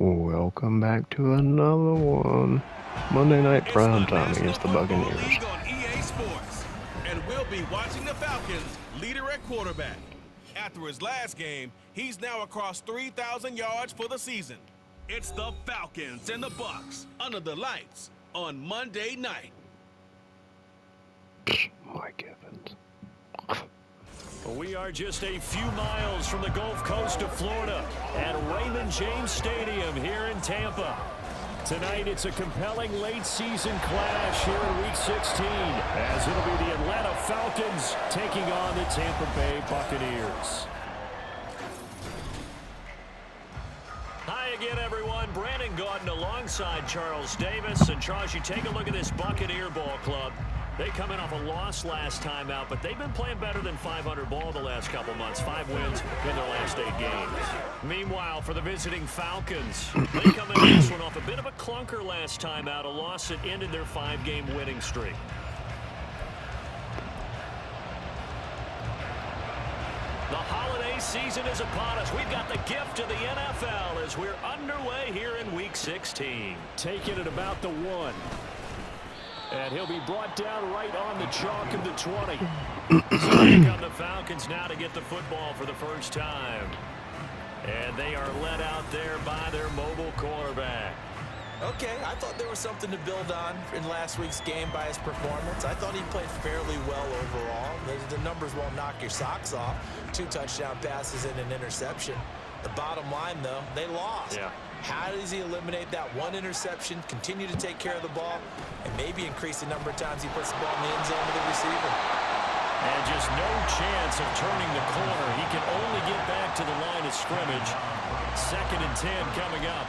Welcome back to another one. Monday night prime time against the Buccaneers. League on EA Sports, and we'll be watching the Falcons leader at quarterback. After his last game, he's now across 3,000 yards for the season. It's the Falcons and the Bucs under the lights on Monday night. Mike Evans. We are just a few miles from the Gulf Coast of Florida at Raymond James Stadium here in Tampa. Tonight, it's a compelling late-season clash here in Week 16, as it'll be the Atlanta Falcons taking on the Tampa Bay Buccaneers. Hi again, everyone. Brandon Gaudin alongside Charles Davis. And Charles, you take a look at this Buccaneer ball club. They come in off a loss last time out, but they've been playing better than 500 ball the last couple months. 5 wins in their last 8 games. Meanwhile, for the visiting Falcons, they come in this one off a bit of a clunker last time out, a loss that ended their 5-game winning streak. The holiday season is upon us. We've got the gift of the NFL as we're underway here in Week 16. Taking it about the 1. And he'll be brought down right on the chalk of the 20. So here come the Falcons now to get the football for the first time. And they are led out there by their mobile quarterback. Okay, I thought there was something to build on in last week's game by his performance. I thought he played fairly well overall. The numbers won't knock your socks off. 2 touchdown passes and an interception. The bottom line, though, they lost. Yeah. How does he eliminate that 1 interception, continue to take care of the ball, and maybe increase the number of times he puts the ball in the end zone to the receiver? And just no chance of turning the corner. He can only get back to the line of scrimmage. 2nd and 10 coming up.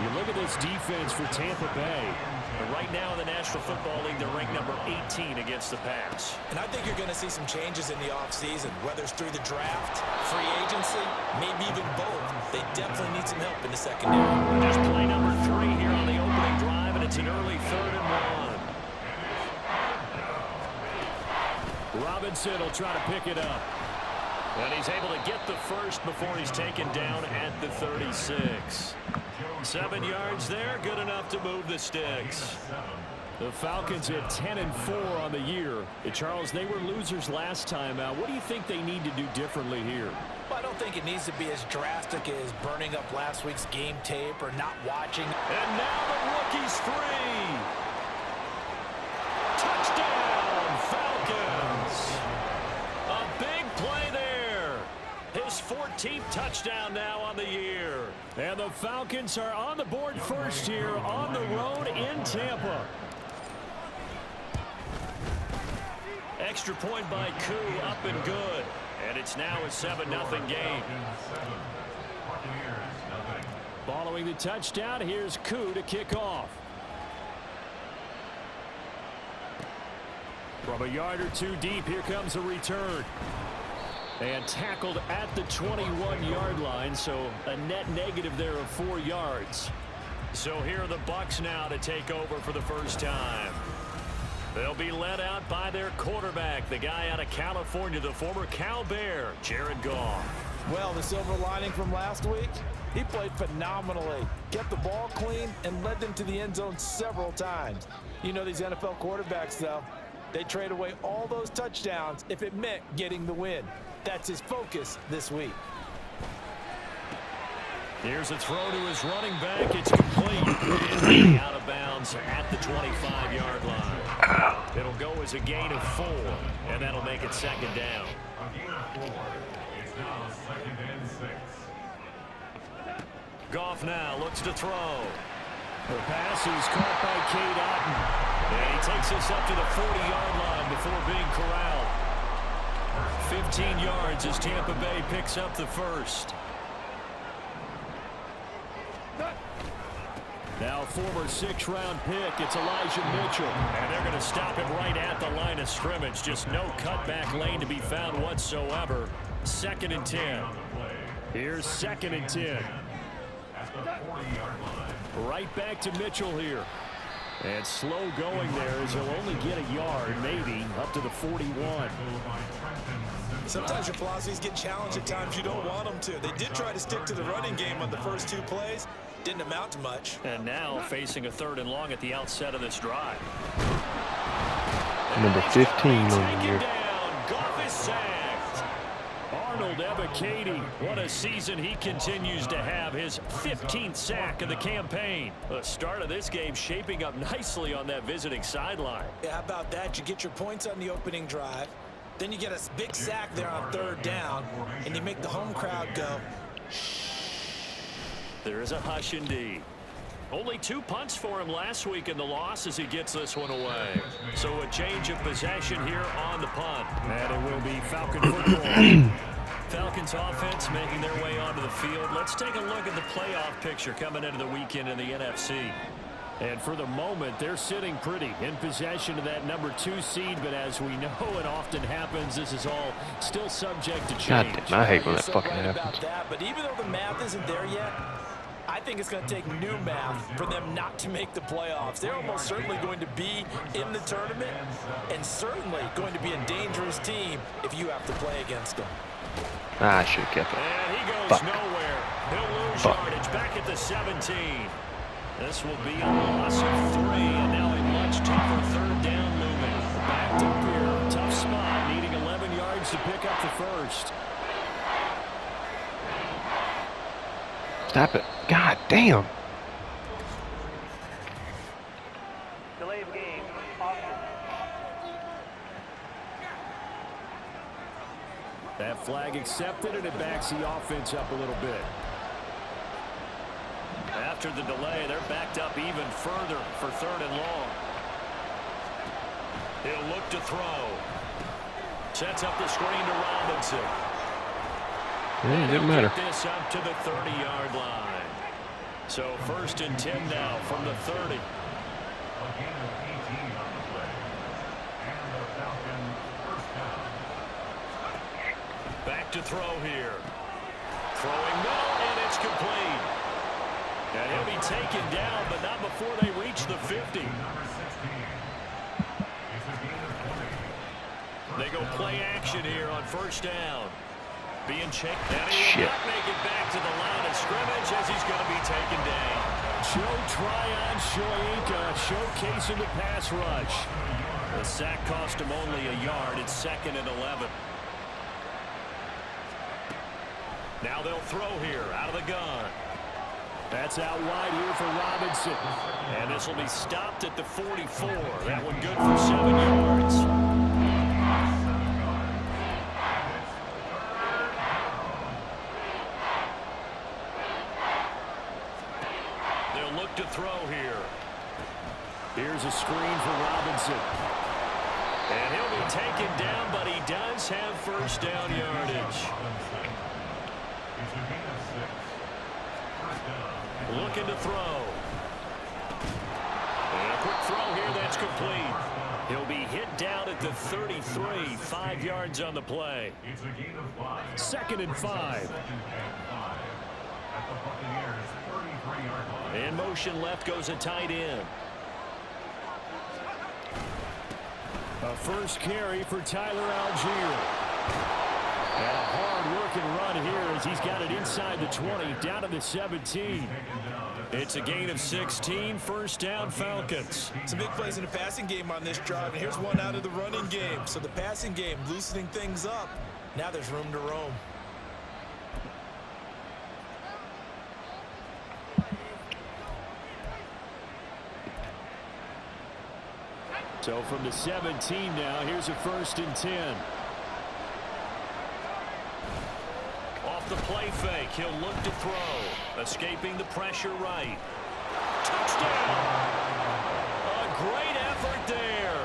You look at this defense for Tampa Bay. And right now in the National Football League, they're ranked number 18 against the pass. And I think you're going to see some changes in the offseason, whether it's through the draft, free agency, maybe even both. They definitely need some help in the secondary. Just play number 3 here on the opening drive, and it's an early 3rd and 1. Robinson will try to pick it up. And he's able to get the first before he's taken down at the 36. 7 yards there, good enough to move the sticks. The Falcons at 10-4 on the year. Charles, they were losers last time out. What do you think they need to do differently here? Well, I don't think it needs to be as drastic as burning up last week's game tape or not watching. And now the rookie's free. Touchdown, Falcons. A big play there. His 14th touchdown now on the year. And the Falcons are on the board first here on the road in Tampa. Extra point by Koo, up and good. And it's now a 7-0 game. Following the touchdown, here's Koo to kick off. From a yard or 2 deep, here comes a return. And tackled at the 21-yard line, so a net negative there of 4 yards. So here are the Bucs now to take over for the first time. They'll be led out by their quarterback, the guy out of California, the former Cal Bear, Jared Goff. Well, the silver lining from last week, he played phenomenally. Kept the ball clean and led them to the end zone several times. You know these NFL quarterbacks, though, they trade away all those touchdowns if it meant getting the win. That's his focus this week. Here's a throw to his running back. It's complete. Out of bounds at the 25-yard line. It'll go as a gain of 4, and that'll make it 2nd down. Goff now looks to throw. The pass is caught by Cade Otton. And he takes us up to the 40-yard line before being corralled. 15 yards as Tampa Bay picks up the first. Now former 6th-round pick, it's Elijah Mitchell. And they're going to stop him right at the line of scrimmage. Just no cutback lane to be found whatsoever. 2nd and 10. Here's 2nd and 10. Right back to Mitchell here. And slow going there as he'll only get a yard, maybe, up to the 41. Sometimes your philosophies get challenged at times you don't want them to. They did try to stick to the running game on the first 2 plays. Didn't amount to much. And now facing a 3rd and long at the outset of this drive. Number 15 on the year. Goff is sacked. Arnold Ebiketie, what a season he continues to have. His 15th sack of the campaign. The start of this game shaping up nicely on that visiting sideline. Yeah, how about that? You get your points on the opening drive. Then you get a big sack there on 3rd down. And you make the home crowd go, shh. There is a hush indeed. Only 2 punts for him last week in the loss as he gets this one away. So a change of possession here on the punt. And it will be Falcon football. Falcons offense making their way onto the field. Let's take a look at the playoff picture coming into the weekend in the NFC. And for the moment, they're sitting pretty in possession of that number 2 seed. But as we know it often happens, this is all still subject to change. God damn, I hate when that fucking Right happens. about that, but even though the math isn't there yet, I think it's going to take new math for them not to make the playoffs. They're almost certainly going to be in the tournament and certainly going to be a dangerous team if you have to play against them. I should have kept it. And he goes Fuck. nowhere. He'll lose Fuck. yardage back at the 17. This will be a loss of 3, and now a much tougher 3rd down looming. Backed up here, tough spot, needing 11 yards to pick up the first. Stop it. God damn. Delay of game. That flag accepted, and it backs the offense up a little bit. After the delay, they're backed up even further for 3rd and long. He'll look to throw. Sets up the screen to Robinson. Yeah, it didn't matter. Get this up to the 30-yard line. So 1st and 10 now from the 30. Back to throw here. Throwing middle, and it's complete. And he'll be taken down, but not before they reach the 50. They go play action here on 1st down. Being checked, and he will not make it back to the line of scrimmage as he's going to be taken down. Joe Tryon Shoyinka showcasing the pass rush. The sack cost him only a yard. It's 2nd and 11. Now they'll throw here out of the gun. That's out wide here for Robinson. And this will be stopped at the 44. That one good for 7 yards. To throw here. Here's a screen for Robinson. And he'll be taken down, but he does have 1st down yardage. Looking to throw. And a quick throw here that's complete. He'll be hit down at the 33, 5 yards on the play. 2nd and 5. In motion left goes a tight end. A first carry for Tyler Algier. And a hard-working run here as he's got it inside the 20, down to the 17. It's a gain of 16, 1st down Falcons. Some big plays in the passing game on this drive, and here's one out of the running game. So the passing game loosening things up. Now there's room to roam. So from the 17 now, here's a 1st and 10. Off the play fake, he'll look to throw. Escaping the pressure right. Touchdown! A great effort there.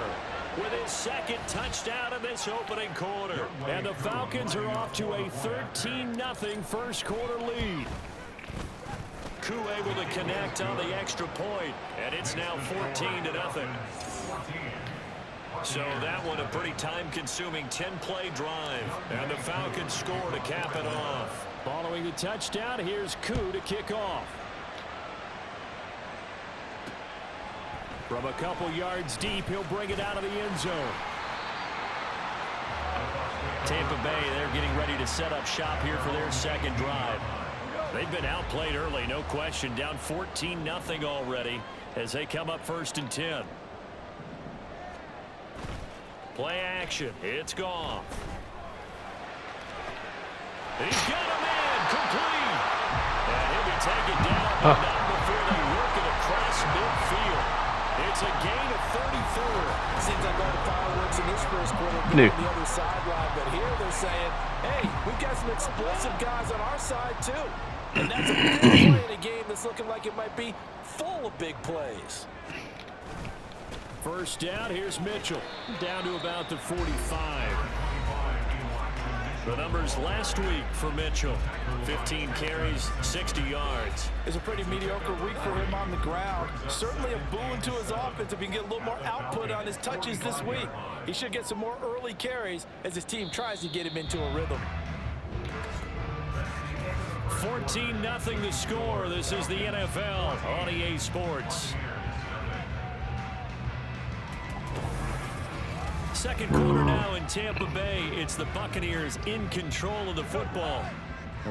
With his 2nd touchdown of this opening quarter. And the Falcons are off to a 13-0 1st quarter lead. Koo able to connect on the extra point, and it's now 14-0. So that one a pretty time-consuming 10-play drive, and the Falcons score to cap it off. Following the touchdown, here's Koo to kick off. From a couple yards deep, he'll bring it out of the end zone. Tampa Bay, they're getting ready to set up shop here for their 2nd drive. They've been outplayed early, no question. Down 14-0 already as they come up 1st and 10. Play action. It's gone. He's got him in. Complete. And he'll be taken down, but not before they work it across midfield. It's a gain of 34. Seems like all the fireworks in this first quarter on the other sideline, but here they're saying, hey, we've got some explosive guys on our side too. And that's a big play in a game that's looking like it might be full of big plays. First down, here's Mitchell. Down to about the 45. The numbers last week for Mitchell. 15 carries, 60 yards. It's a pretty mediocre week for him on the ground. Certainly a boon to his offense if he can get a little more output on his touches this week. He should get some more early carries as his team tries to get him into a rhythm. 14-0 the score. This is the NFL on EA Sports. Second quarter now in Tampa Bay. It's the Buccaneers in control of the football.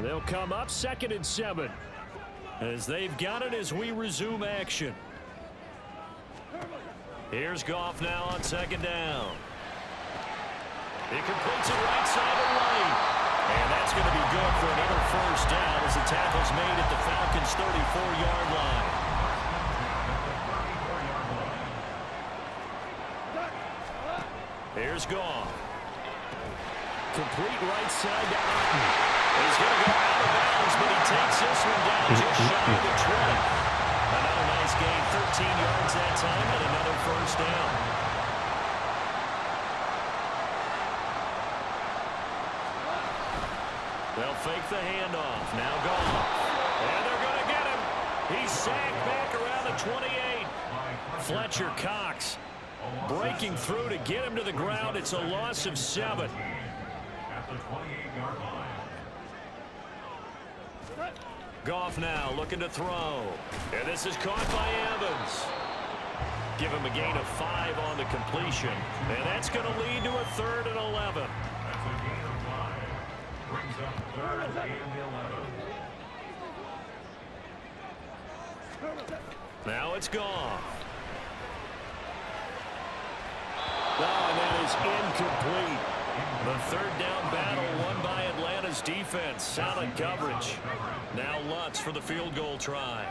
They'll come up 2nd and 7 as they've got it as we resume action. Here's Goff now on 2nd down. He completes it right side of the lane. And that's going to be good for another first down as the tackle's made at the Falcons' 34-yard line. Here's Goff. Complete right side to Allen. He's going to go out of bounds, but he takes this one down just shy of the 20. Another nice gain, 13 yards that time, and another first down. They'll fake the handoff. Now Goff. And they're going to get him. He's sacked back around the 28. Fletcher Cox breaking through to get him to the ground. It's a loss of 7. Goff now looking to throw. And this is caught by Evans. Give him a gain of 5 on the completion. And that's going to lead to a 3rd and 11. Now it's Goff. Oh, and that is incomplete. The 3rd down battle won by Atlanta's defense. Solid coverage. Now Lutz for the field goal try.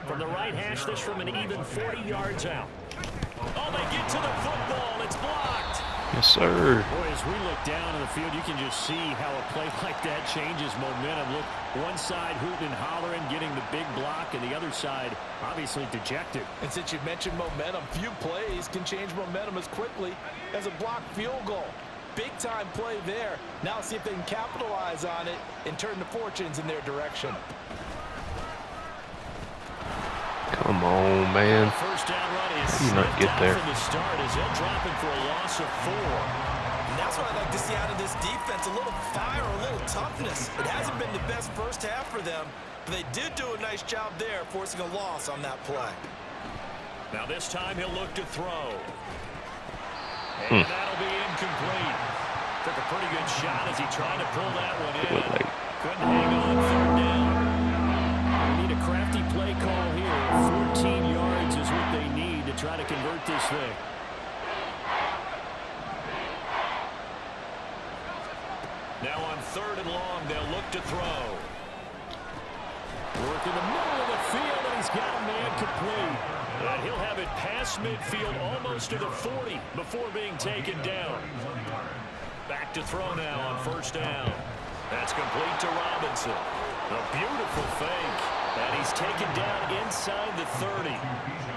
From the right hash, this from an even 40 yards out. Oh, they get to the football. It's blocked. Yes, sir. Boy, as we look down in the field, you can just see how a play like that changes momentum. Look, one side hooting and hollering, getting the big block, and the other side obviously dejected. And since you mentioned momentum, few plays can change momentum as quickly as a blocked field goal. Big-time play there. Now see if they can capitalize on it and turn the fortunes in their direction. Come on, man. First down run is You not get there. from the start as they'll drop him for a loss of 4. And that's what I like to see out of this defense, a little fire, a little toughness. It hasn't been the best first half for them, but they did do a nice job there, forcing a loss on that play. Now this time he'll look to throw. And that'll be incomplete. Took a pretty good shot as he tried to pull that one in. Couldn't hang on 3rd down. They need a crafty play call here. 14 yards is what they need to try to convert this thing. Now on 3rd and long, they'll look to throw. Work in the middle of the field, and he's got a man complete. And he'll have it past midfield almost to the 40 before being taken down. Back to throw now on 1st down. That's complete to Robinson. A beautiful fake. And he's taken down inside the 30.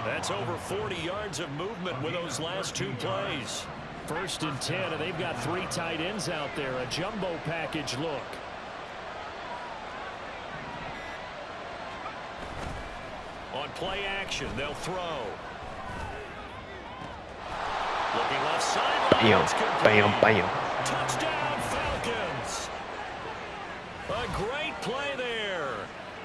That's over 40 yards of movement with those last 2 plays. 1st and 10, and they've got 3 tight ends out there. A jumbo package look. On play action, they'll throw. Looking left sideline. Bam, bam. Touchdown, Falcons. A great play there.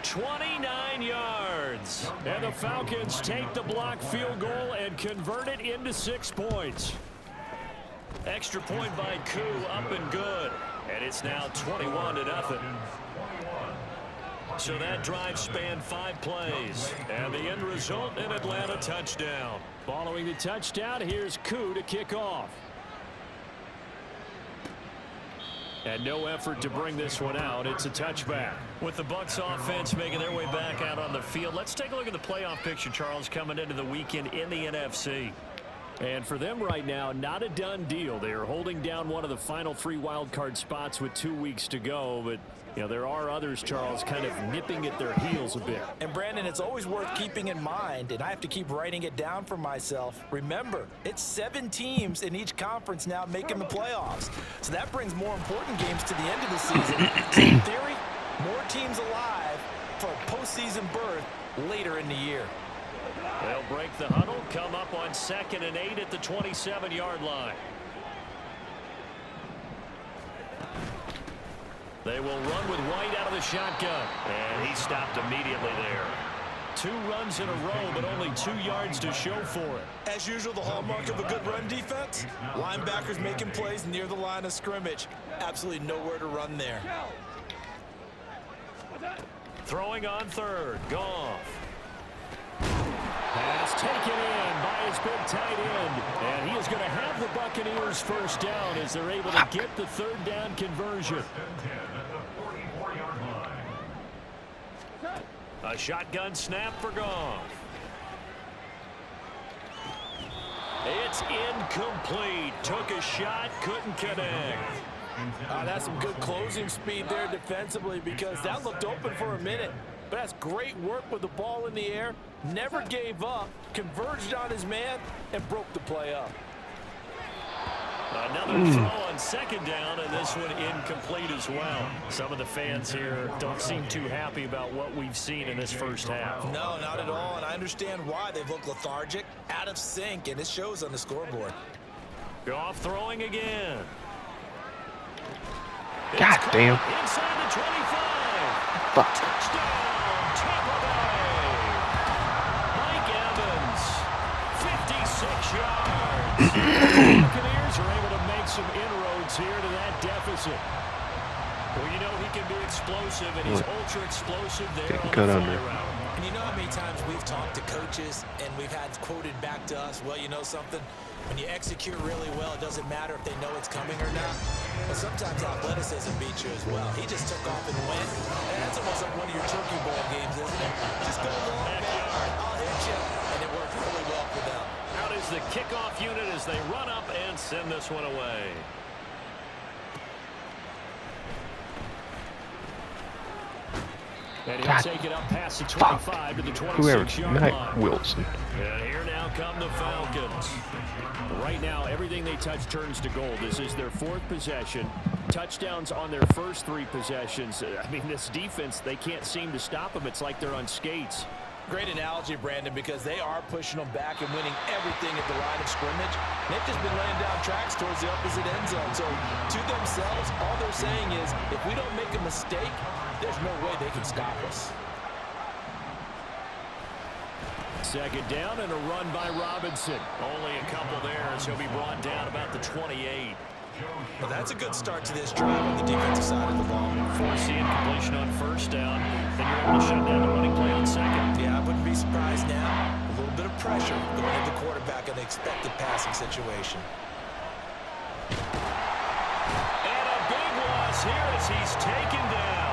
29 yards. And the Falcons take the block field goal and convert it into 6 points. Extra point by Koo, up and good. And it's now 21-0. So that drive spanned 5 plays. And the end result, an Atlanta touchdown. Following the touchdown, here's Koo to kick off. And no effort to bring this one out. It's a touchback. With the Bucs offense making their way back out on the field, let's take a look at the playoff picture, Charles, coming into the weekend in the NFC. And for them right now, not a done deal. They are holding down one of the final 3 wild card spots with 2 weeks to go. But, you know, there are others, Charles, kind of nipping at their heels a bit. And, Brandon, it's always worth keeping in mind, and I have to keep writing it down for myself. Remember, it's 7 teams in each conference now making the playoffs. So that brings more important games to the end of the season. So in theory, more teams alive for a postseason berth later in the year. They'll break the huddle, come up on 2nd and 8 at the 27-yard line. They will run with White out of the shotgun. And he stopped immediately there. 2 runs in a row, but only 2 yards to show for it. As usual, the hallmark of a good run defense, linebackers making plays near the line of scrimmage. Absolutely nowhere to run there. Throwing on 3rd, Goff. Pass taken in by his big tight end. And he is going to have the Buccaneers first down as they're able to get the 3rd down conversion. A shotgun snap for Goff. It's incomplete. Took a shot, couldn't connect. That's some good closing speed there defensively, because that looked open for a minute. But that's great work with the ball in the air. Never gave up, converged on his man, and broke the play up. Another throw on 2nd down, and this one incomplete as well. Some of the fans here don't seem too happy about what we've seen in this first half. No, not at all, and I understand why. They've looked lethargic, out of sync, and it shows on the scoreboard. Goff throwing again. God damn. Inside the 25. Fuck. Touchdown, Tampa Bay. Mike Evans, 56 yards. Buccaneers are able to make some inroads here to that deficit. Well, you know he can be explosive, and he's ultra explosive there on the cut under. fly route. And you know how many times we've talked to coaches and we've had quoted back to us, well, you know something? When you execute really well, it doesn't matter if they know it's coming or not. But sometimes athleticism beats you as well. He just took off and went. And that's almost like one of your turkey ball games, isn't it? Just go long, man. I'll hit you. And it worked really well for them. Out is the kickoff unit as they run up and send this one away. And he'll take it up past the 25 to the 26-yard line. Wilson. And here now come the Falcons. Right now, everything they touch turns to gold. This is their 4th possession. Touchdowns on their first 3 possessions. I mean, this defense, they can't seem to stop them. It's like they're on skates. Great analogy, Brandon, because they are pushing them back and winning everything at the line of scrimmage. They've just been laying down tracks towards the opposite end zone. So to themselves, all they're saying is, if we don't make a mistake, there's no way they can stop us. 2nd down and a run by Robinson. Only a couple there as he'll be brought down about the 28. Well, that's a good start to this drive on the defensive side of the ball. Forcing completion on 1st down. Then you're able to shut down the running play on 2nd. Yeah, I wouldn't be surprised now. A little bit of pressure going into quarterback in an expected passing situation. And a big loss here as he's taken down.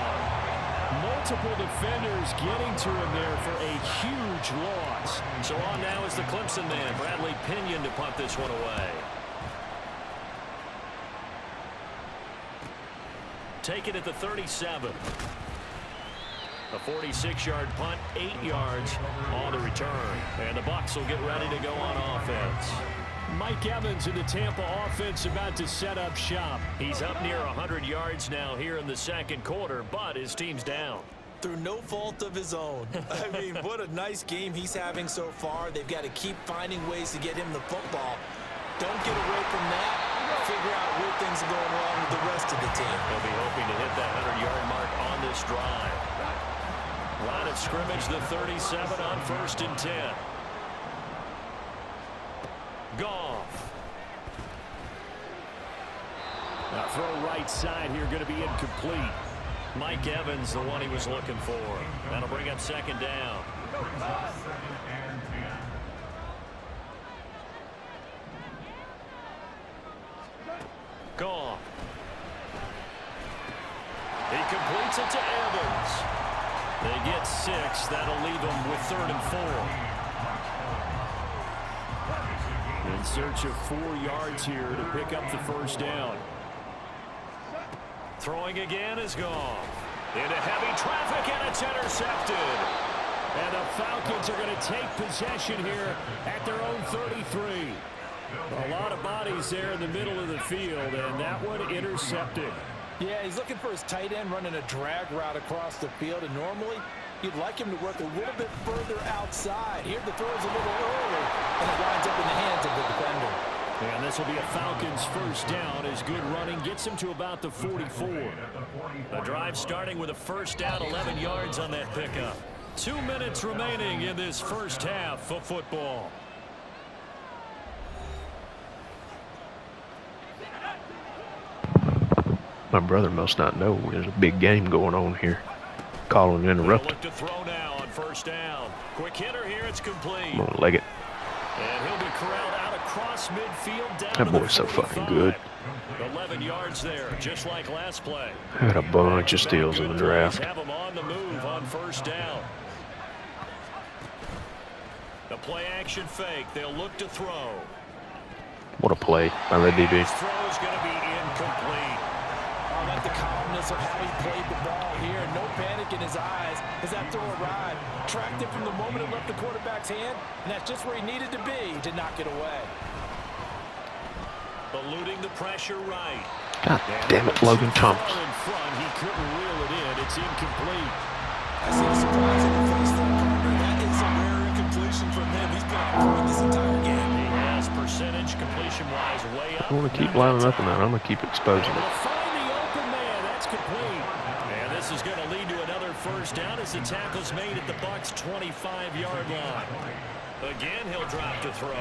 Multiple defenders getting to him there for a huge loss. So on now is the Clemson man, Bradley Pinion, to punt this one away. Take it at the 37. A 46-yard punt, 8 yards on the return. And the Bucs will get ready to go on offense. Mike Evans in the Tampa offense about to set up shop. He's up near 100 yards now here in the 2nd quarter, but his team's down. Through no fault of his own. I mean, what a nice game he's having so far. They've got to keep finding ways to get him the football. Don't get away from that. Figure out where things are going wrong with the rest of the team. They'll be hoping to hit that 100-yard mark on this drive. Line of scrimmage, the 37 on 1st and 10. Goff. Now throw right side here, going to be incomplete. Mike Evans, the one he was looking for. That'll bring up second down. Gone. He completes it to Evans. They get 6. That'll leave them with 3rd and 4. In search of 4 yards here to pick up the first down. Throwing again is gone. Into heavy traffic, and it's intercepted. And the Falcons are going to take possession here at their own 33. A lot of bodies there in the middle of the field, and that one intercepted. Yeah, he's looking for his tight end running a drag route across the field, and normally you'd like him to work a little bit further outside. Here the throw is a little early, and it winds up in the hands of the defender. Yeah, and this will be a Falcons first down as good running gets him to about the 44. The drive starting with a first down, 11 yards on that pickup. 2 minutes remaining in this first half of football. My brother must not know there's a big game going on here. Calling interrupted. Look to throw now on first down. Quick hitter here, it's complete. I'm gonna leg it. And he'll be corralled out across midfield down That to boy's the so 45. fucking good. 11 yards there, just like last play. Had a bunch of steals in the draft. Have him on the move on first down. The play action fake. They'll look to throw. What a play by the DB. His throw's going to be incomplete. I like the calmness of how he played the ball here. No panic in his eyes as that throw arrived. Tracked it from the moment it left the quarterback's hand, and that's just where he needed to be to knock it away. Eluding the pressure right. God damn it, Logan Thomas. In front, he couldn't reel it in. It's incomplete. I see the surprise in the face there, partner. That is a rare incompletion from him. He's been on point this entire game. He has percentage completion-wise way up. I want to keep lining up in that. I'm going to keep exposing it. Find the open man. That's complete. And this is going to lead to another first down as the tackle's made at the Bucs' 25-yard line. Again, he'll drop to throw.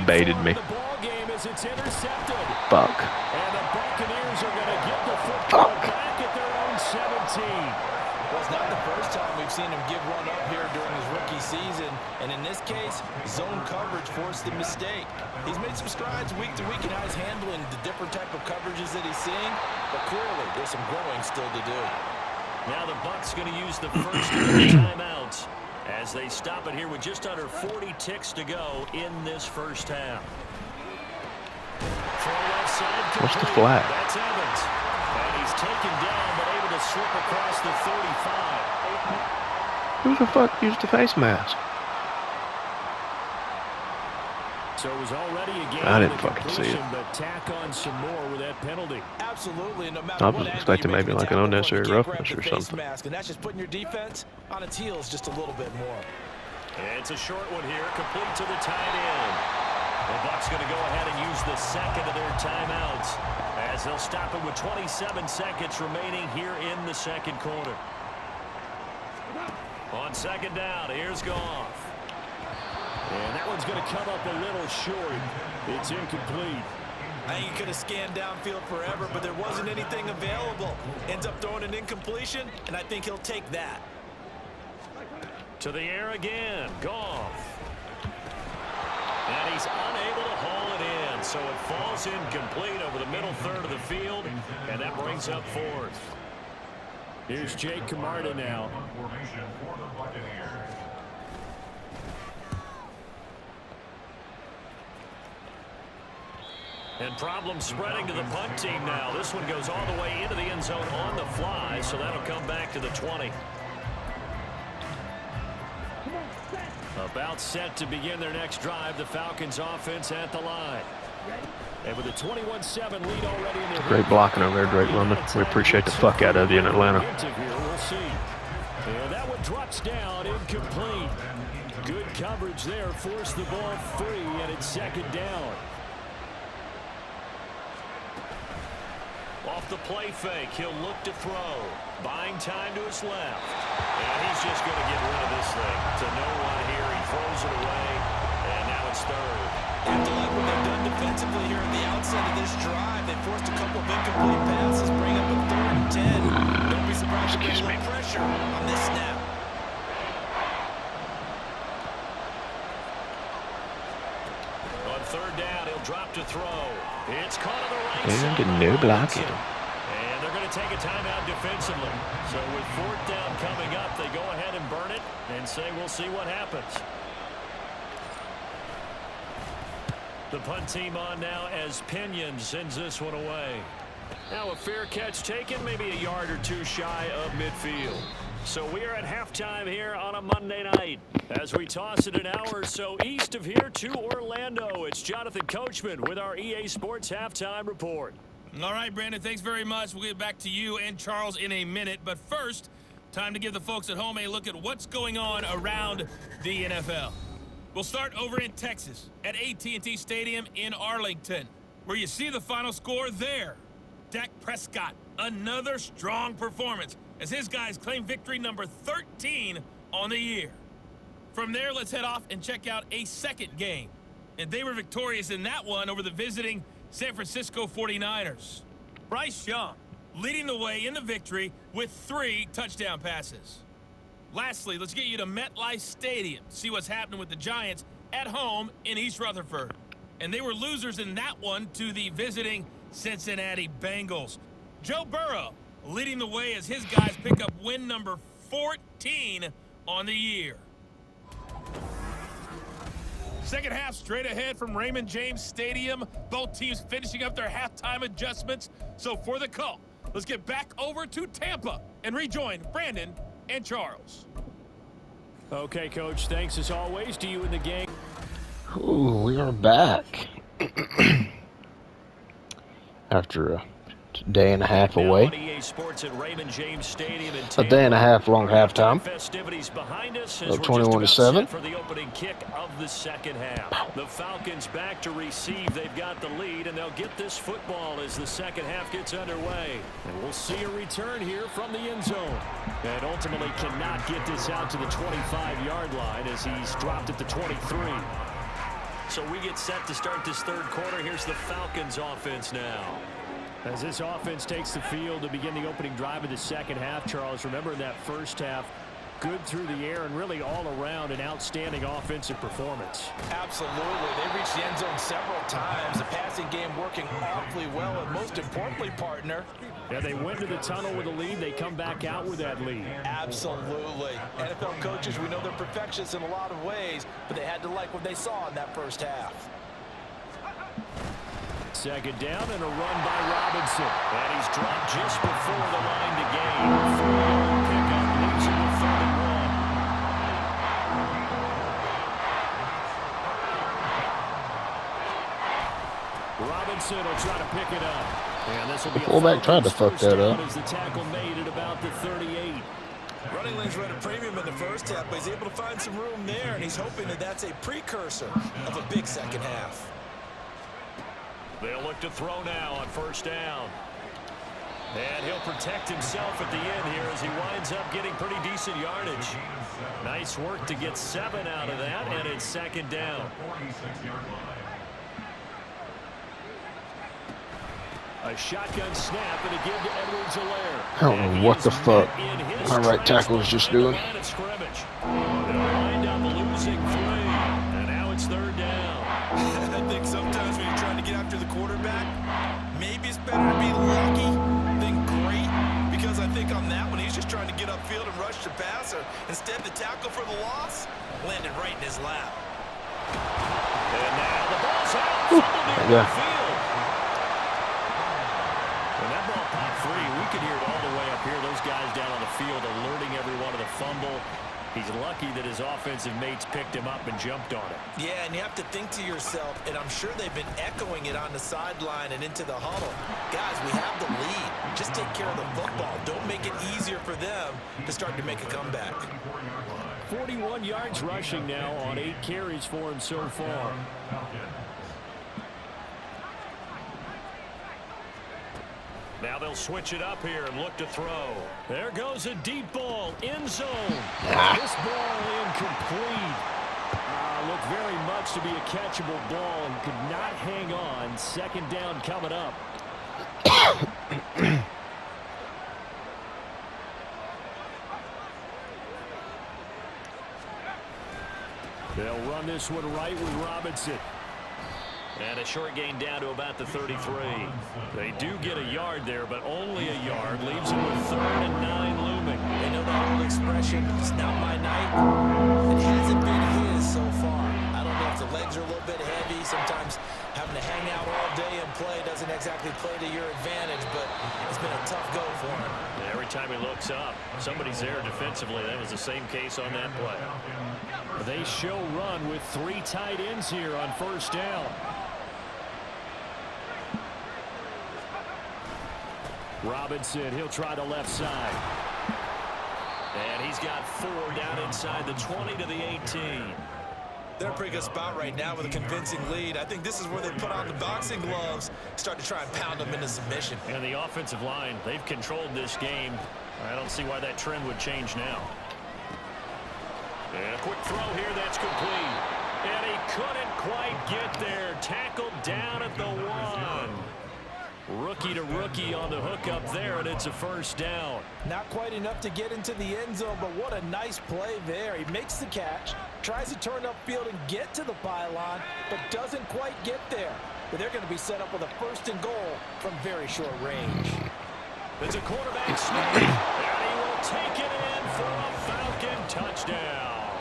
Baited me. The ball game as it's intercepted. Fuck. And the Buccaneers are going to get the football back at their own 17. Well, it's not the first time we've seen him give one up here during his rookie season. And in this case, zone coverage forced the mistake. He's made some strides week to week in how he's handling the different type of coverages that he's seeing. But clearly, there's some growing still to do. Now the Bucs going to use the first of the timeouts as they stop it here with just under 40 ticks to go in this first half. What's the flag? That's Evans. And he's taken down but able to slip across the 35. Who the fuck used the face mask? So it was already a game. I didn't fucking see it. But tack on some more with that penalty. Absolutely. No matter I was expecting maybe like an unnecessary roughness or something. Mask, and that's just putting your defense on its heels just a little bit more. It's a short one here, complete to the tight end. The Bucs going to go ahead and use the second of their timeouts as they'll stop it with 27 seconds remaining here in the second quarter. On second down, here's Goff. And that one's going to come up a little short. It's incomplete. I think he could have scanned downfield forever, but there wasn't anything available. Ends up throwing an incompletion, and I think he'll take that. To the air again, Goff. And he's unable to haul it in, so it falls incomplete over the middle third of the field, and that brings up fourth. Here's Jake Camarda now. And problems spreading to the punt team now. This one goes all the way into the end zone on the fly, so that'll come back to the 20. About set to begin their next drive, the Falcons offense at the line. And with a 21-7 lead already in their Great blocking over there, Drake London. We appreciate the fuck out of you in Atlanta. We'll see. And that one drops down, incomplete. Good coverage there, forced the ball free, and it's second down. Off the play fake, he'll look to throw. Buying time to his left. And he's just going to get rid of this thing. To no one here, he throws it away, and now it's third. You have to like what they've done defensively here at the outset of this drive. They forced a couple of incomplete passes, bring up a 3rd and 10. Don't be surprised if there's a little pressure on this snap. On 3rd down, he'll drop to throw. It's caught on the right And side. no blocking. And they're going to take a timeout defensively. So with 4th down coming up, they go ahead and burn it and say we'll see what happens. The punt team on now as Pinion sends this one away. Now a fair catch taken, maybe a yard or two shy of midfield. So we are at halftime here on a Monday night. As we toss it an hour or so east of here to Orlando, it's Jonathan Coachman with our EA Sports Halftime Report. All right, Brandon, thanks very much. We'll get back to you and Charles in a minute. But first, time to give the folks at home a look at what's going on around the NFL. We'll start over in Texas at AT&T Stadium in Arlington, where you see the final score there. Dak Prescott, another strong performance as his guys claim victory number 13 on the year. From there, let's head off and check out a second game. And they were victorious in that one over the visiting San Francisco 49ers. Bryce Young leading the way in the victory with 3 touchdown passes. Lastly, let's get you to MetLife Stadium to see what's happening with the Giants at home in East Rutherford. And they were losers in that one to the visiting Cincinnati Bengals. Joe Burrow leading the way as his guys pick up win number 14 on the year. Second half straight ahead from Raymond James Stadium. Both teams finishing up their halftime adjustments. So for the call, let's get back over to Tampa and rejoin Brandon and Charles. Okay, Coach, thanks as always to you and the gang. Ooh, we are back. After a day and a half away. A day and a half long halftime. Festivities behind us as 21-7 for the opening kick of the second half. The Falcons back to receive. They've got the lead, and they'll get this football as the second half gets underway. And we'll see a return here from the end zone. And ultimately cannot get this out to the 25-yard line as he's dropped at the 23. So we get set to start this third quarter. Here's the Falcons offense now. As this offense takes the field to begin the opening drive of the second half, Charles, remember in that first half, good through the air and really all around an outstanding offensive performance. Absolutely. They reached the end zone several times. The passing game working awfully well, and most importantly, partner. Yeah, they went to the tunnel with a lead. They come back out with that lead. Absolutely. NFL coaches, we know they're perfectionists in a lot of ways, but they had to like what they saw in that first half. Second down and a run by Robinson. And he's dropped just before the line to gain. 4-yard pickup leaves him with 3rd and 1. Robinson will try to pick it up. And this will be the fullback tried to fuck that up. As the tackle made at about the 38. Running lanes were at a premium in the first half, but he's able to find some room there, and he's hoping that that's a precursor of a big second half. They'll look to throw now on first down. And he'll protect himself at the end here as he winds up getting pretty decent yardage. Nice work to get 7 out of that, and it's second down. A shotgun snap and a give to Edwards-Helaire. I don't know what the fuck my right tackle was just doing. They'll wind up losing 3, and now it's 3rd down. I think sometimes when you're trying to get after the quarterback, maybe it's better to be lucky than great, because I think on that one he's just trying to get upfield and rush the passer. Instead, the tackle for the loss landed right in his lap. And now the ball's out. Yeah. When that ball popped free, we could hear it all the way up here. Those guys down on the field alerting everyone of the fumble. He's lucky that his offensive mates picked him up and jumped on it. Yeah, and you have to think to yourself, and I'm sure they've been echoing it on the sideline and into the huddle. Guys, we have the lead. Just take care of the football. Don't make it easier for them to start to make a comeback. 41 yards rushing now on 8 carries for him so far. Now they'll switch it up here and look to throw. There goes a deep ball, end zone. This ball incomplete. looked very much to be a catchable ball and could not hang on. Second down coming up. They'll run this one right with Robinson. And a short gain down to about the 33. They do get a yard there, but only a yard. Leaves them with 3rd and 9 looming. They know that old expression, it's not my night. It hasn't been his so far. I don't know if the legs are a little bit heavy. Sometimes having to hang out all day and play doesn't exactly play to your advantage, but it's been a tough go for him. Every time he looks up, somebody's there defensively. That was the same case on that play. They show run with 3 tight ends here on first down. Robinson, he'll try the left side. And he's got 4 down inside the 20 to the 18. They're in a pretty good spot right now with a convincing lead. I think this is where they put on the boxing gloves, start to try and pound them into submission. And the offensive line, they've controlled this game. I don't see why that trend would change now. And a quick throw here, that's complete. And he couldn't quite get there. Tackled down at the 1. Rookie to rookie on the hook up there, and it's a first down. Not quite enough to get into the end zone, but what a nice play there. He makes the catch, tries to turn upfield and get to the pylon, but doesn't quite get there. But they're going to be set up with a 1st and goal from very short range. It's a quarterback sneak, and he will take it in for a Falcon touchdown.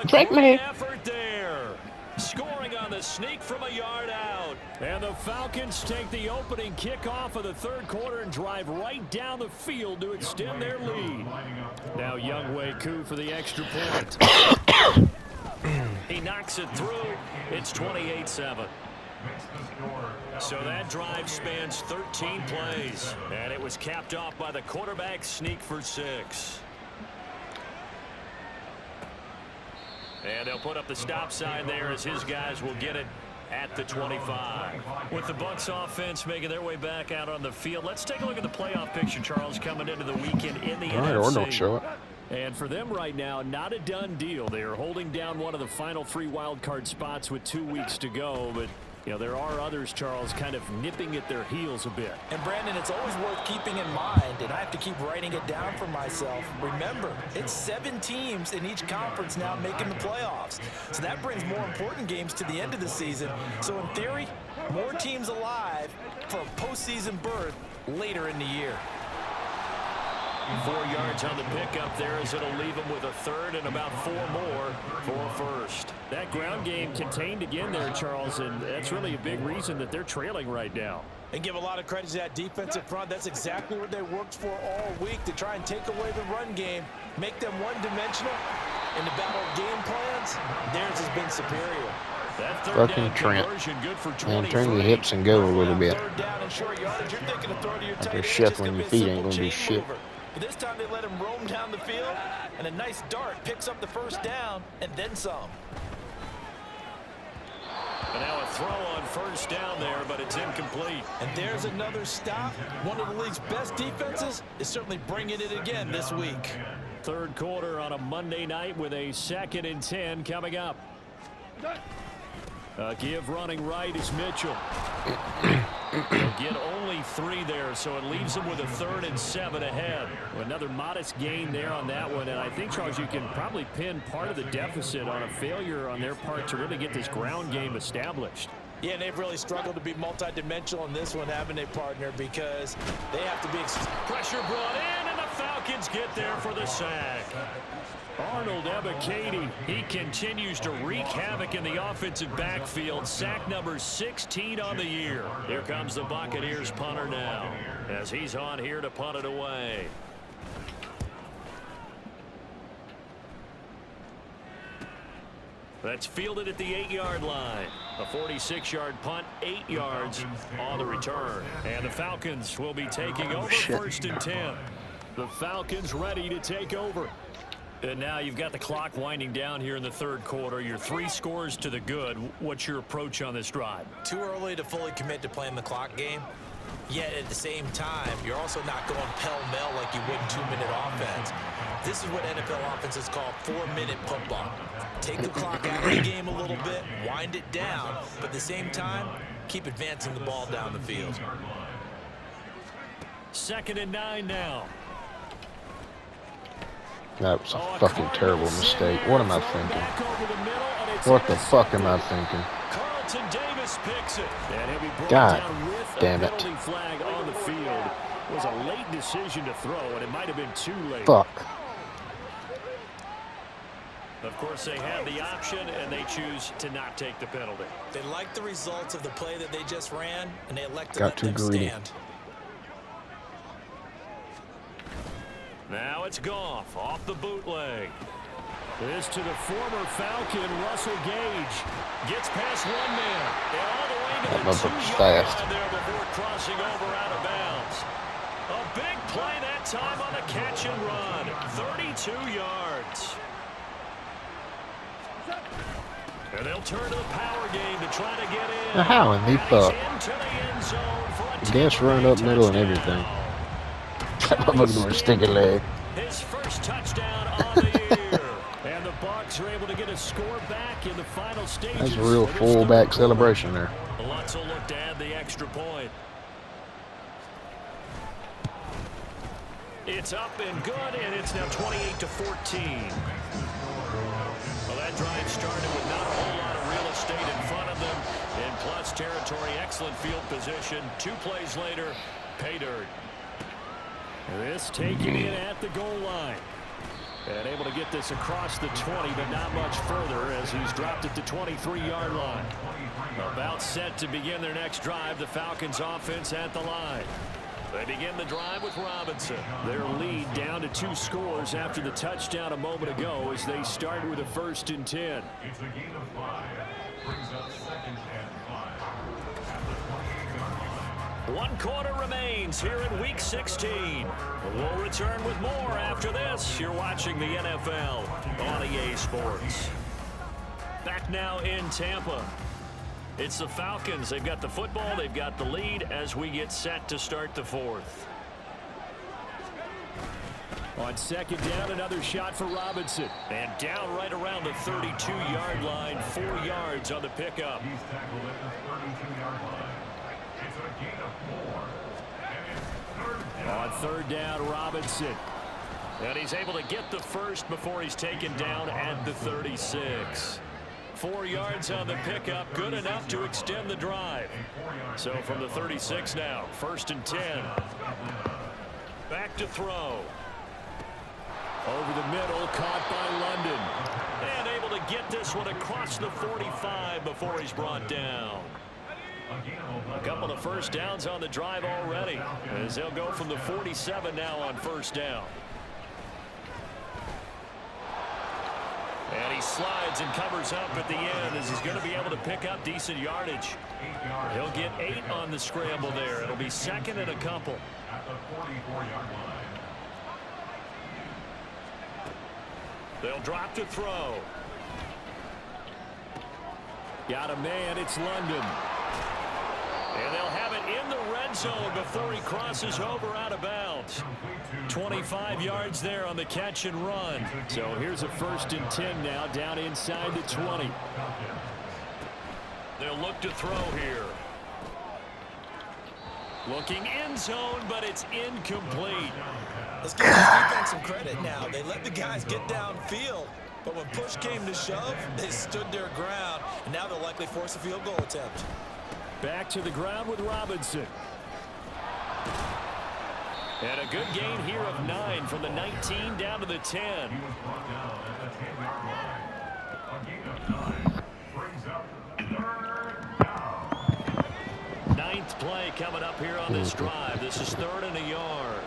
A great effort there. Scoring on the sneak from a yard out. And the Falcons take the opening kickoff of the 3rd quarter and drive right down the field to extend their lead. Now Younghoe Koo for the extra point. He knocks it through. It's 28-7. So that drive spans 13 plays. And it was capped off by the quarterback sneak for 6. And they'll put up the stop sign there as his guys will get it at the 25. With the Bucs offense making their way back out on the field, let's take a look at the playoff picture, Charles, coming into the weekend in the NFC. Or don't show it. And for them right now, not a done deal. They are holding down one of the final 3 wild card spots with 2 weeks to go, but you know, there are others, Charles, kind of nipping at their heels a bit. And, Brandon, it's always worth keeping in mind, and I have to keep writing it down for myself. Remember, it's 7 teams in each conference now making the playoffs. So that brings more important games to the end of the season. So, in theory, more teams alive for a postseason berth later in the year. 4 yards on the pickup there as it'll leave them with a 3rd and about 4 more for a 1st. That ground game contained again there, Charles, and that's really a big reason that they're trailing right now. And give a lot of credit to that defensive front. That's exactly what they worked for all week, to try and take away the run game, make them one-dimensional. In the battle of game plans, theirs has been superior. That 3rd down conversion good for 23. And turn your hips and go a little bit. 3rd down and short yardage, you're thinking of throwing to your tight end. Shuffling your feet ain't going to do shit. But this time they let him roam down the field, and a nice dart picks up the 1st down and then some. And now a throw on 1st down there, but it's incomplete. And there's another stop. One of the league's best defenses is certainly bringing it again this week. 3rd quarter on a Monday night with a 2nd and 10 coming up. Give running right is Mitchell. He'll get only 3 there, so it leaves him with a 3rd and 7 ahead. Another modest gain there on that one, and I think, Charles, you can probably pin part of the deficit on a failure on their part to really get this ground game established. Yeah, and they've really struggled to be multidimensional in this one, haven't they, partner, because they have to be... Pressure brought in, and the Falcons get there for the sack. Arnold Ebiketie, he continues to wreak havoc in the offensive backfield. Sack number 16 on the year. Here comes the Buccaneers punter now, as he's on here to punt it away. That's fielded at the 8-yard line. A 46-yard punt, 8 yards on the return. And the Falcons will be taking over 1st and 10. The Falcons ready to take over. And now you've got the clock winding down here in the 3rd quarter. You're 3 scores to the good. What's your approach on this drive? Too early to fully commit to playing the clock game. Yet at the same time, you're also not going pell-mell like you would 2-minute offense. This is what NFL offenses call 4-minute football. Take the clock out of the game a little bit, wind it down, but at the same time, keep advancing the ball down the field. 2nd and 9 now. That was a fucking terrible mistake. What am I thinking? What the fuck am I thinking? Carlton Davis picks it. And he'll be brought God down with damn a it. penalty flag on the field. It was a late decision to throw, and it might have been too late. Fuck. Of course, they have the option, and they choose to not take the penalty. They like the results of the play that they just ran, and they elect to Got let too them greedy. stand. Now it's Goff off the bootleg. This to the former Falcon, Russell Gage. Gets past one man. And all the way to That the motherfucker's 2-yard fast. line there before crossing over out of bounds. A big play that time on the catch and run. 32 yards. And they'll turn to the power game to try to get in. Now how in the fuck? Into the end zone for a Gas run up middle and everything. That motherfucker with a stinking leg. His first touchdown on the year. And the Bucs are able to get a score back in the final stages. That's a real fullback celebration there. Lutz will look to add the extra point. It's up and good, and it's now 28-14. Well, that drive started with not a whole lot of real estate in front of them. In plus territory, excellent field position. 2 plays later, pay dirt. This taken in at the goal line. And able to get this across the 20, but not much further as he's dropped it to 23-yard line. About set to begin their next drive, the Falcons offense at the line. They begin the drive with Robinson. Their lead down to 2 scores after the touchdown a moment ago as they start with a 1st and 10. It's a gain of 5. Brings up 2nd and 5. 1 quarter remains here in Week 16. We'll return with more after this. You're watching the NFL on EA Sports. Back now in Tampa. It's the Falcons. They've got the football. They've got the lead as we get set to start the 4th. On 2nd down, another shot for Robinson. And down right around the 32-yard line. 4 yards on the pickup. He's tackled at the 32-yard line. It's a gain of 4. And it's 3rd down. On 3rd down, Robinson. And he's able to get the first before he's taken down at the 36. 4 yards on the pickup, good enough to extend the drive. So from the 36 now, 1st and 10. Back to throw. Over the middle, caught by London. And able to get this one across the 45 before he's brought down. A couple of 1st downs on the drive already, as they'll go from the 47 now on 1st down. And he slides and covers up at the end as he's going to be able to pick up decent yardage. He'll get 8 on the scramble there. It'll be 2nd and a couple. At the 44-yard line. They'll drop to throw. Got a man, it's London. And they'll have it in the red zone before he crosses over out of bounds. 25 yards there on the catch and run. So here's a 1st and 10 now down inside the 20. They'll look to throw here. Looking end zone, but it's incomplete. Let's give this defense some credit now. They let the guys get downfield, but when push came to shove, they stood their ground, and now they'll likely force a field goal attempt. Back to the ground with Robinson. And a good gain here of 9 from the 19 down to the 10. He was brought down at the 10-yard line. A gain of 9. Brings up 3rd down. 9th play coming up here on this drive. This is 3rd and a yard.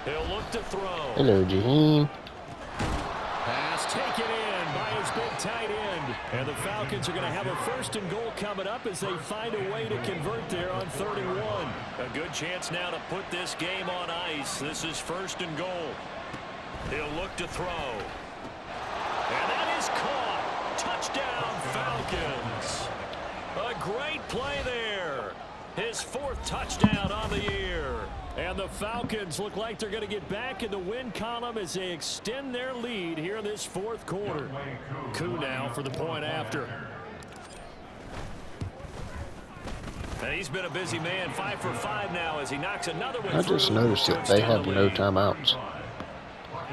He'll look to throw. Hello, Jaheim. Pass taken in by his big tight end. And the Falcons are going to have a 1st and goal coming up as they find a way to convert there on 3rd and 1. A good chance now to put this game on ice. This is 1st and goal. He'll look to throw. And that is caught. Touchdown, Falcons. A great play there. His 4th touchdown on the year. And the Falcons look like they're going to get back in the win column as they extend their lead here in this 4th quarter. Koo now for the point after. And he's been a busy man, 5 for 5 now as he knocks another one through. I just noticed that they have no timeouts.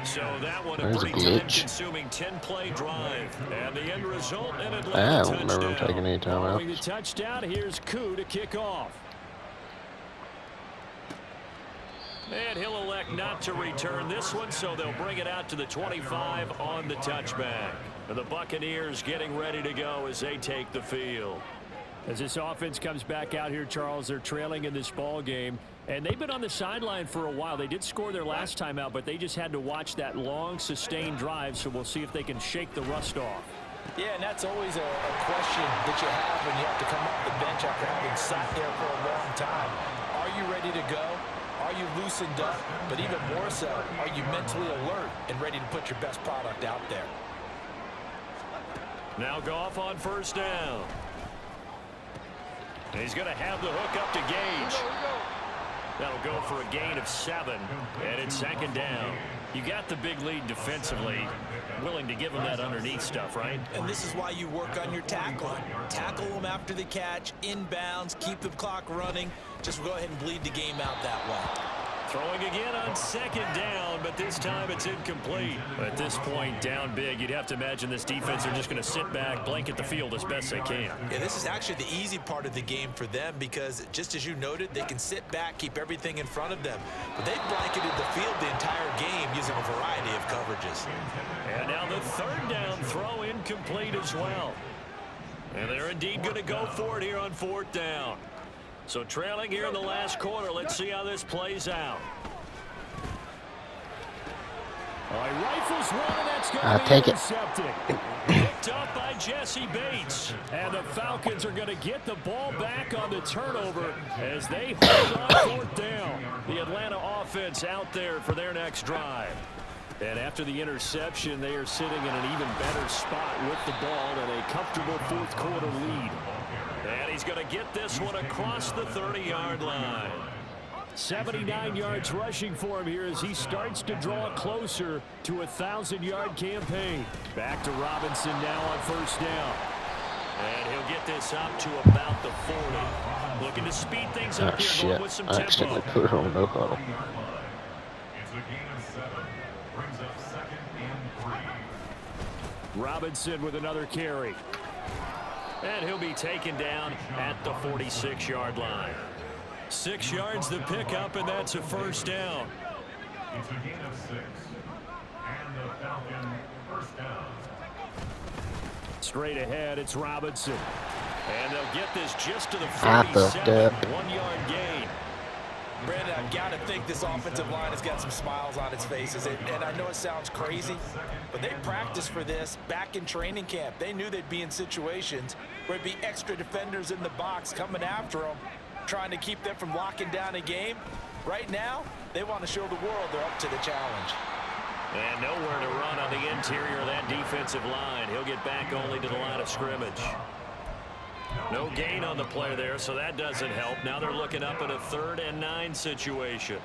So that one There's a a pretty glitch. time-consuming 10-play drive. And the end result, an I Atlanta don't remember them touchdown. taking any Following the timeouts. touchdown, here's Koo to kick off. And he'll elect not to return this one, so they'll bring it out to the 25 on the touchback. And the Buccaneers getting ready to go as they take the field. As this offense comes back out here, Charles, they're trailing in this ball game. And they've been on the sideline for a while. They did score their last time out, but they just had to watch that long, sustained drive, so we'll see if they can shake the rust off. Yeah, and that's always a question that you have when you have to come off the bench after having sat there for a long time. Are you ready to go? Are you loosened up? But even more so, are you mentally alert and ready to put your best product out there? Now Goff on 1st down. And he's going to have the hook up to Gage. That'll go for a gain of 7, and it's 2nd down. You got the big lead defensively, willing to give them that underneath stuff, right? And this is why you work on your tackling. Tackle them after the catch, inbounds, keep the clock running. Just go ahead and bleed the game out that way. Throwing again on 2nd down, but this time it's incomplete. At this point, down big, you'd have to imagine this defense are just going to sit back, blanket the field as best they can. Yeah, this is actually the easy part of the game for them because, just as you noted, they can sit back, keep everything in front of them. But they've blanketed the field the entire game using a variety of coverages. And now the 3rd down throw incomplete as well. And they're indeed going to go for it here on 4th down. So trailing here in the last quarter. Let's see how this plays out. All right, rifles one, and that's going to be intercepted. Picked up by Jesse Bates. And the Falcons are going to get the ball back on the turnover as they hold on 4th down. The Atlanta offense out there for their next drive. And after the interception, they are sitting in an even better spot with the ball and a comfortable 4th quarter lead. And he's going to get this one across the 30-yard line. 79 yards rushing for him here as he starts to draw closer to a 1,000-yard campaign. Back to Robinson now on 1st down. And he'll get this up to about the 40. Looking to speed things up here, going with some tempo. I accidentally put it on no huddle. It's a gain of 7. Brings up 2nd and 3. Robinson with another carry. And he'll be taken down at the 46-yard line. 6 yards the pickup, and that's a 1st down. It's a gain of 6. And the Falcon 1st down. Straight ahead, it's Robinson. And they'll get this just to the I fucked up. 1-yard gain. Brandon, I've got to think this offensive line has got some smiles on its faces. And I know it sounds crazy, but they practiced for this back in training camp. They knew they'd be in situations where there'd be extra defenders in the box coming after them, trying to keep them from locking down a game. Right now, they want to show the world they're up to the challenge. And nowhere to run on the interior of that defensive line. He'll get back only to the line of scrimmage. No gain on the play there, so that doesn't help. Now they're looking up in a 3rd and 9 situation.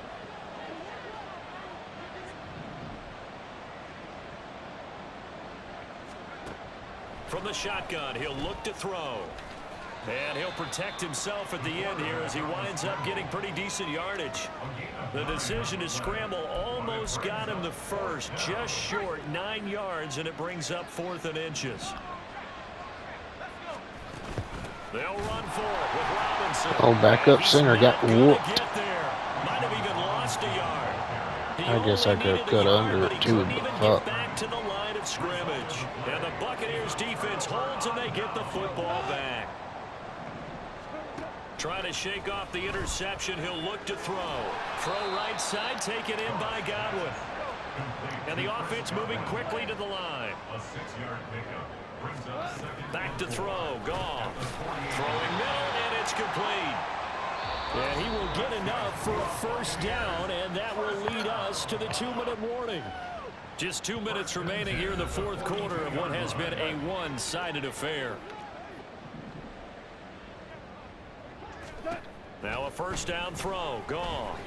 From the shotgun, he'll look to throw. And he'll protect himself at the end here as he winds up getting pretty decent yardage. The decision to scramble almost got him the first, just short 9 yards, and it brings up 4th and inches. They'll run for it with Robinson. Oh, backup center got whooped. Get there. Might have even lost a yard. I guess I could have cut under it too, but fuck. Back to the line of scrimmage. And the Buccaneers defense holds and they get the football back. Trying to shake off the interception. He'll look to throw. Throw right side, taken in by Godwin. And the offense moving quickly to the line. A 6-yard pickup. Brings up 2nd. Back to throw. Goff. Throwing middle, and it's complete. And he will get enough for a 1st down, and that will lead us to the 2-minute warning. Just 2 minutes remaining here in the 4th quarter of what has been a one-sided affair. Now a first down throw. Goff.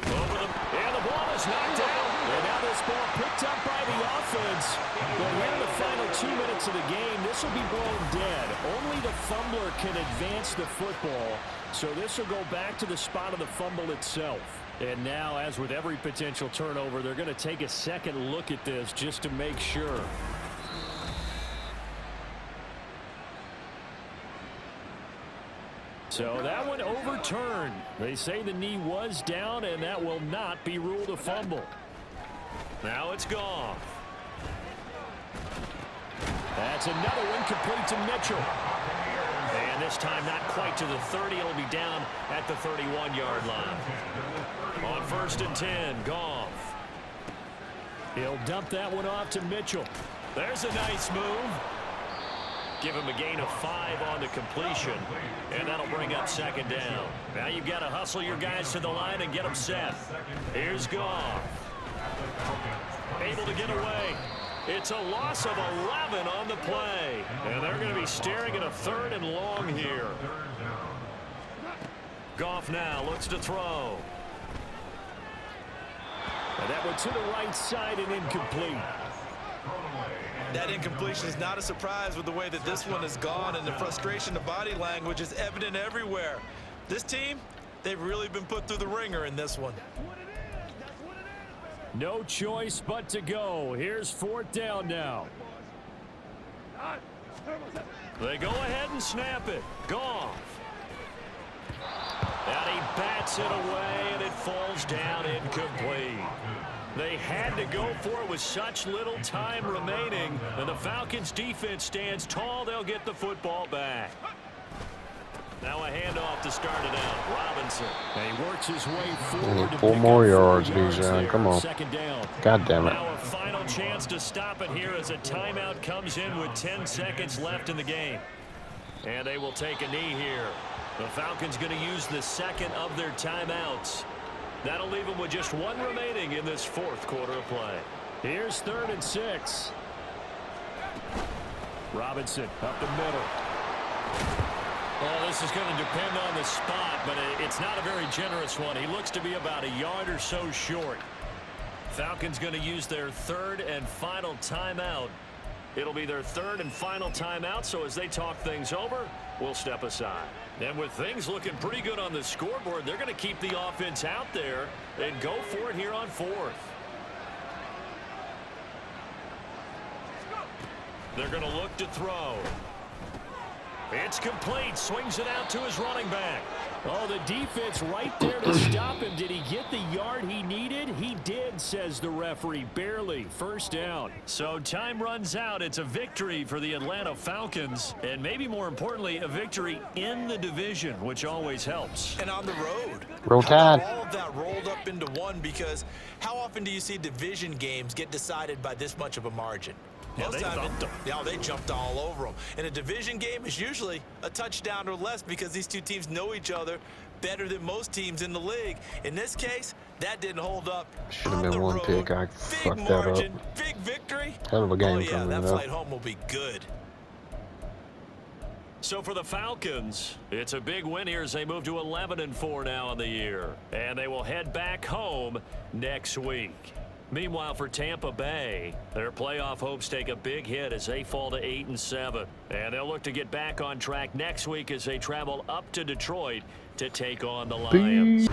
Over the, and the ball is knocked out. And now this ball picked up by the offense. But here in the final 2 minutes of the game, this will be blown dead. Only the fumbler can advance the football. So this will go back to the spot of the fumble itself. And now, as with every potential turnover, they're going to take a second look at this just to make sure. So that one overturned. They say the knee was down, and that will not be ruled a fumble. Now it's Goff. That's another one complete to Mitchell. And this time not quite to the 30. It'll be down at the 31-yard line. On 1st and 10, Goff. He'll dump that one off to Mitchell. There's a nice move. Give him a gain of 5 on the completion, and that'll bring up 2nd down. Now you've got to hustle your guys to the line and get them set. Here's Goff. Able to get away. It's a loss of 11 on the play, and they're going to be staring at a 3rd and long here. Goff now looks to throw. And that one to the right side and incomplete. That incompletion is not a surprise with the way that this one has gone, and the frustration, the body language is evident everywhere. This team, they've really been put through the ringer in this one. No choice but to go. Here's 4th down now. They go ahead and snap it. Goff. And he bats it away, and it falls down incomplete. They had to go for it with such little time remaining, and the Falcons defense stands tall. They'll get the football back. Now a handoff to start it out. Robinson. And he works his way forward to 4 more yards, Bijan. Come on. 2nd down. God damn it. Now a final chance to stop it here as a timeout comes in with 10 seconds left in the game. And they will take a knee here. The Falcons going to use the 2nd of their timeouts. That'll leave them with just 1 remaining in this 4th quarter of play. Here's 3rd and 6. Robinson up the middle. Oh, this is going to depend on the spot, but it's not a very generous one. He looks to be about a yard or so short. Falcons going to use their 3rd and final timeout. It'll be their 3rd and final timeout, so as they talk things over, we'll step aside. And with things looking pretty good on the scoreboard, they're going to keep the offense out there and go for it here on 4th. They're going to look to throw. It's complete. Swings it out to his running back. Oh, the defense right there to stop him. Did he get the yard he needed? He did, says the referee. Barely. 1st down. So time runs out. It's a victory for the Atlanta Falcons. And maybe more importantly, a victory in the division, which always helps. And on the road. Roll Tide. All of that rolled up into one, because how often do you see division games get decided by this much of a margin? Yeah, Most they times, thumped them. yeah, they jumped all over them. And a division game is usually a touchdown or less, because these two teams know each other better than most teams in the league. In this case, that didn't hold up. Should have been 1 pick. I fucked that up. Big victory. Hell of a game oh, yeah, for me, that though. flight home will be good. So for the Falcons, it's a big win here as they move to 11-4 now in the year. And they will head back home next week. Meanwhile, for Tampa Bay, their playoff hopes take a big hit as they fall to 8-7. And they'll look to get back on track next week as they travel up to Detroit to take on the Lions.